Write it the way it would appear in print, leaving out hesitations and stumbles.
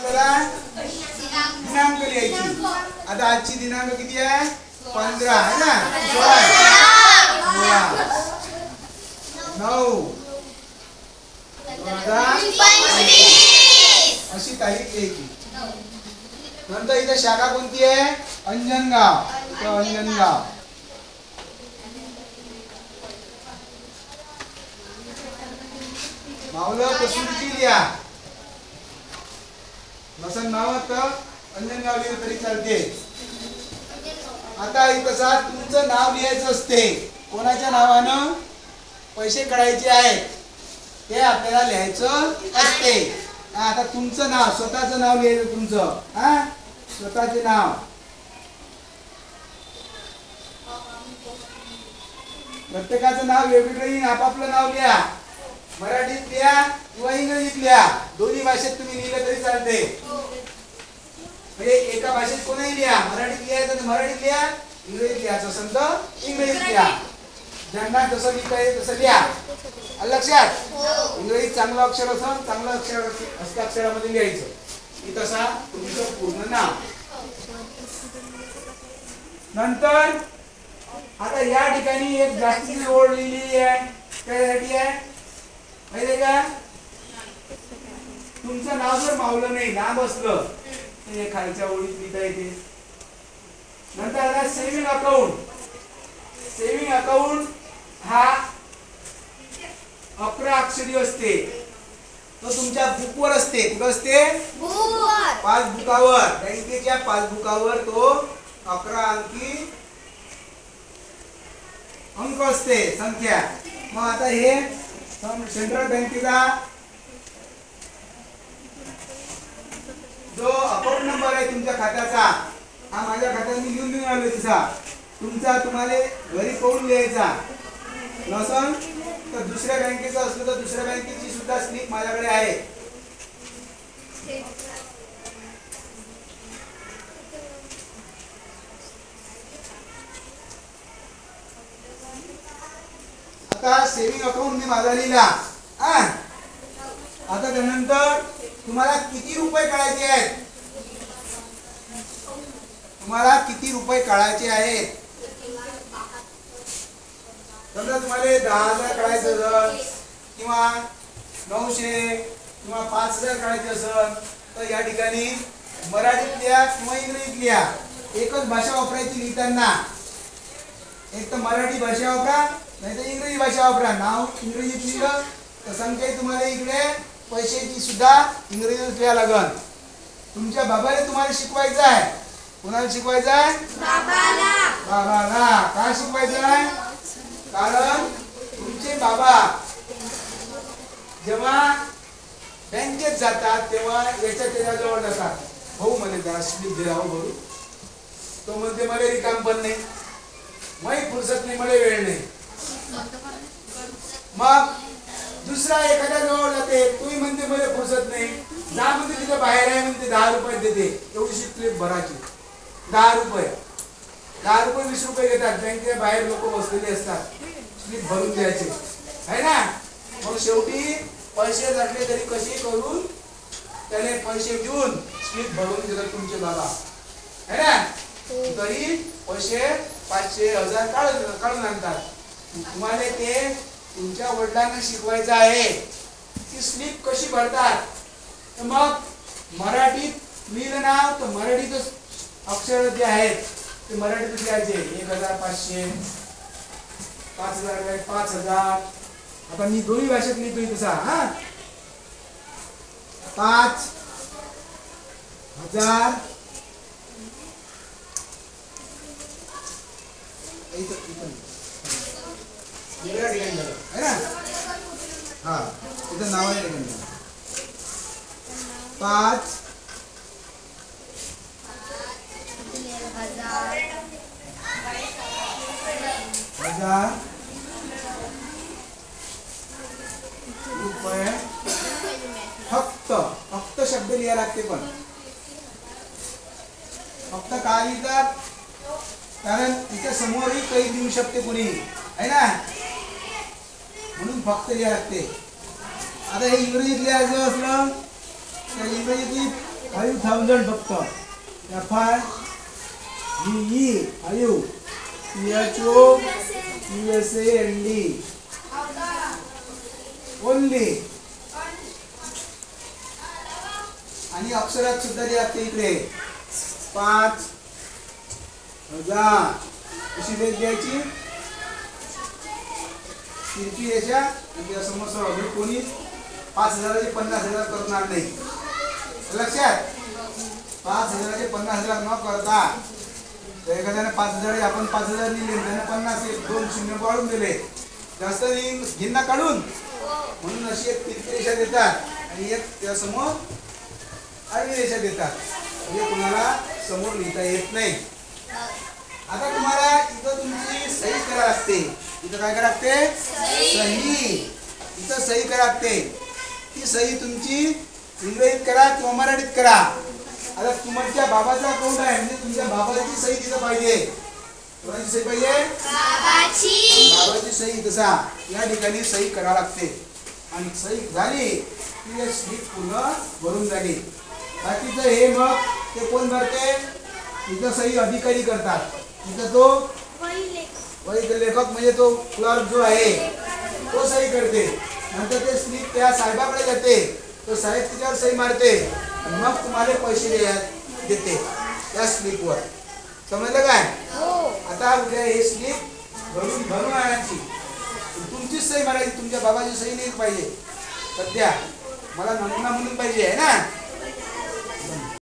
आपल्याला दिनांक लिहायची. आता आजची दिनांक किती आहे? 15 आहे ना. 9/2025 अशी तारीख लिहायची. नंतर इथे शाखा कोणती आहे? अंजनगाव. इथं अंजनगाव. मावलं कसुरची लिहा. नसन नाव तर अंजनगाव लिहिलं तरी चालते. आता इथं तुमचं नाव लिहायचं असते. कोणाच्या नावानं पैसे काढायचे आहेत ते आपल्याला लिहायचं असते. आता तुमचं नाव, स्वतःचं नाव लिहायचं तुमचं. हा, स्वतःचे नाव. प्रत्येकाचं नाव वेगवेगळं आपापलं नाव लिहा. मराठीत लिहा किंवा इंग्रजीत लिहा. दोन्ही भाषेत तुम्ही लिहिलं तरी चालते. म्हणजे एका भाषेत कोणीही लिहा. मराठीत लिहायचं तर मराठीत लिहा, इंग्रजीत लिहायचं असेल तर इंग्रजीत लिहा. ज्यांना जसं लिहिता येईल तसं लिहा. लक्षात? इंग्रजीत चांगलं अक्षर असेल, चांगलं अक्षर हस्ताक्षरामध्ये लिहायचं. की तसा तुमचं पूर्ण नाव. नंतर आता या ठिकाणी एक जास्तीची ओळ लिहिलेली आहे. त्यासाठी आहे माहिती का? तुमचं नाव जर मावलं नाही, लांब असलं तर हे खालच्या ओळीत लिहिता येते. नंतर आता सेव्हिंग अकाउंट. सेव्हिंग अकाउंट हा 11 अक्षरी असते. तो तुमच्या बुकवर असते. कुठं असते? पासबुकावर. बँकेच्या पासबुकावर तो 11 अंकी अंक असते, संख्या. मग आता हे सेंट्रल बँकेचा जो अकाउंट नंबर आहे तुमच्या खात्याचा, हा माझ्या खात्यात मी लिहून आलो. तुमचा तुम्हाला घरी पाहून लिहायचा. नसन तर दुसऱ्या बँकेचा असलं तर दुसऱ्या बँकेची सुद्धा स्लिप माझ्याकडे आहे. आता सेव्हिंग अकाउंट मी माझा लिहिला. आता त्यानंतर तुम्हाला किती रुपये काढायचे आहेत? तुम्हाला किती रुपये काढायचे आहेत? समजा तुम्हाला 10,000 काढायचं असेल किंवा 900 किंवा 5,000 काढायचे असेल तर या ठिकाणी मराठीत लिहा किंवा इंग्रजीत लिहा. एकच भाषा वापरायची लिहिताना. एक तर मराठी भाषा वापरा नाही तर इंग्रजी भाषा वापरा. नाव इंग्रजीत लिहिलं तर संख्या तुम्हाला इकडे पैशाची सुद्धा इंग्रजीत लिहा लागल. तुमच्या बाबाने तुम्हाला शिकवायचं आहे. कोणाला शिकवायचं आहे? बाबाला. काय शिकवायचं आहे? कारण तुमचे बाबा जेव्हा बँकेत जातात तेव्हा त्याच्याजवळ जातात. भाऊ मला जरा स्लिप दे राहू भाऊ. तो म्हणते मला रिकाम पण नाही, माही फुरसत नाही, मला वेळ नाही. मग दुसरा एखाद्या जवळ जाते, तोही म्हणते मला फुरसत नाही, जा म्हणते तिथे बाहेर आहे म्हणते 10 रुपये देते. एवढीशी स्लिप भरायची. 10 रुपये 20 रुपये घेतात. बँकेच्या बाहेर लोक बसलेले असतात. स्लिप भरून द्यायचे आहे ना. मग शेवटी पैसे लागले तरी कशी करून त्याने पैसे देऊन स्लिप भरून देतात तुमचे बाबा है ना. तरी पैसे 500 1000 काढून आणतात. तुम्हाला ते तुमच्या वडिलांना शिकवायचं आहे की स्लिप कशी भरतात. तर मग मराठीत लिहिलं नाव तर मराठीतच अक्षर जे आहेत ते मराठीत लिहायचे. 1500 5000 5000. आता मी दोन्ही भाषेत लिहितोय तसा. 5000 है ना. हा इथं नाव आहे 5 हजार रुपये. फक्त शब्द लिहायला लागते. पण फक्त काय लिहितात कारण तिच्या समोरही काही लिहू शकते कुणी आहे ना, म्हणून फक्त लिहायला लागते. आता हे इंग्रजीत लिहायचं असलं तर इंग्रजीत 5,000 फक्त. FIVE 5 CHOUSAND only. आणि अक्षरात सुद्धा द्या इकडे 5,000 कशी लेख द्यायची किती याच्या म्हणजे समोर अजून कोणी 5,000चे 50,000 करणार नाही. लक्षात 5,000चे 50,000 न करता तर एखाद्याने 5,000 आपण 5,000 लिहिले त्याने 50 एक 2 शून्य वाढून दिले जास्त गिन्ना काढून म्हणून अशी एक तिरकी रेषा देतात आणि एक त्यासमोर आडवी रेषा देतात म्हणजे तुम्हाला समोर लिहिता येत नाही. आता तुम्हाला इथं तुमची सही करावी लागते. इथं काय करावं लागते सही. इथं सही करावी लागते. ती सही तुमची इंग्रजीत करा किंवा मराठीत करा. आता तुमच्या बाबाचा अकाउंट आहे म्हणजे तुमच्या बाबाची सही तिथं पाहिजे. कोणाची सही पाहिजे बाबाची सही. तसा या ठिकाणी सही करावी लागते आणि सही झाली की स्लिप पूर्ण भरून झाली. बाकीचं हे मग ते कोण भरते इथं सही अधिकारी करतात. इथं तो वही लेखक म्हणजे तो क्लर्क जो आहे तो सही करते. नंतर ते स्लिप त्या साहेबाकडे जाते. तो साहेब तिच्यावर सही मारते आणि मग तुम्हाला पैसे देते त्या स्लिपवर. समजलं काय. आता उद्या हे स्लिप भरून आणायची तुमचीच सही मारायची. तुमच्या बाबाची सही नाही पाहिजे. सध्या मला नमुना म्हणून पाहिजे आहे ना.